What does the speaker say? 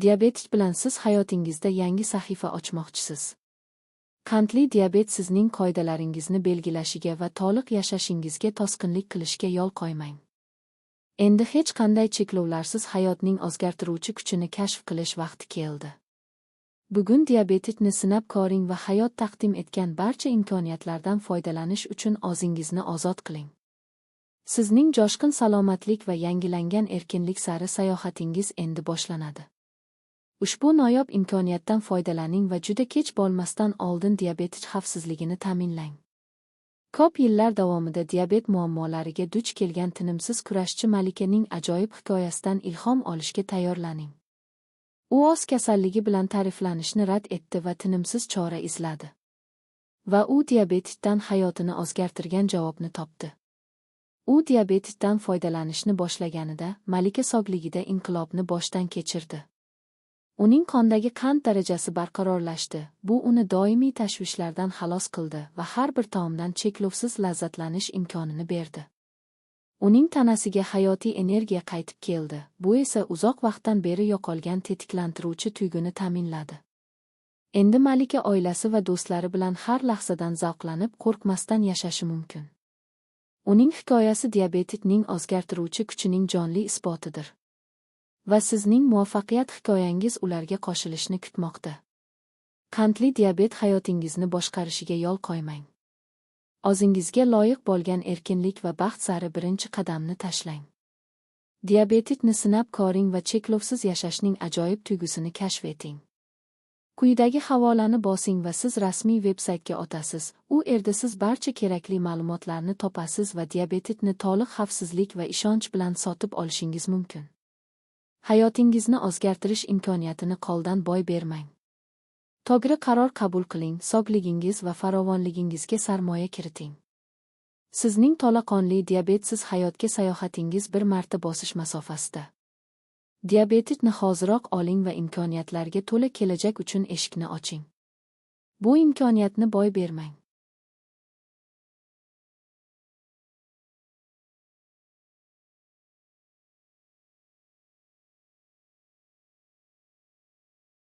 Diabetik bilan siz hayotingizda yangi sahifa ochmoqchisiz. Qandli diabet sizning qoidalaringizni belgilashiga va to'liq yashashingizga to'sqinlik qilishga yo'l qo'ymang. Endi hech qanday cheklovlarsiz hayotning o'zgartiruvchi kuchini kashf qilish vaqti keldi. Bugun diabetikni sinab ko'ring va hayot taqdim etgan barcha imkoniyatlardan foydalanish uchun o'zingizni ozod qiling. Sizning jo'shqin salomatlik va yangilangan erkinlik sari sayohatingiz endi boshlanadi. Ushbu noyob imkoniyatdan foydalaning va juda kech bo'lmasdan oldin diabetik xavfsizligini ta'minlang. Ko'p yillar davomida diabet muammolariga duch kelgan tinimsiz kurashchi malikaning ajoyib hikoyasidan ilhom olishga tayyorlaning. U o'z kasalligi bilan ta'riflanishni rad etdi va tinimsiz chora izladi. Va u diabetikdan hayotini o'zgartirgan javobni topdi. U diabetikdan foydalanishni boshlaganida malika sog'ligida inqilobni boshdan kechirdi. Uning qondagi qand darajasi barqarorlashdi. Bu uni doimiy tashvishlardan xalos qildi va har bir taomdan cheklovsiz lazzatlanish imkonini berdi. Uning tanasiga hayotiy energiya qaytib keldi. Bu esa uzoq vaqtdan beri yo'qolgan tetiklantiruvchi tuyg'uni ta'minladi. Endi malika oilasi va do'stlari bilan har lahzadan zavqlanib, qo'rqmasdan yashashi mumkin. Uning hikoyasi diabetikning o'zgartiruvchi kuchining jonli isbotidir. Va sizning muvaffaqiyat hikoyangiz ularga qo'shilishni kutmoqda. Qandli diabet hayotingizni boshqarishiga yo'l qo'ymang. O'zingizga loyiq bo'lgan erkinlik va baxt sari birinchi qadamni tashlang. Diabetikni sinab ko'ring va cheklovsiz yashashning ajoyib tuyg'usini kashf eting. Quyidagi havolani bosing va siz rasmiy veb-saytga o'tasiz. U yerda siz barcha kerakli ma'lumotlarni topasiz va diabetikni to'liq xavfsizlik va ishonch bilan sotib olishingiz mumkin. Hayotingizni o'zgartirish imkoniyatini qo'ldan boy bermang. To'g'ri qaror qabul qiling, sog'ligingiz va farovonligingizga sarmoya kiriting. Sizning to'laqonli diabetsiz hayotga sayohatingiz bir marta bosish masofasida. Diabetikni hoziroq oling va imkoniyatlarga to'la kelajak uchun eshikni oching. Bu imkoniyatni boy bermang.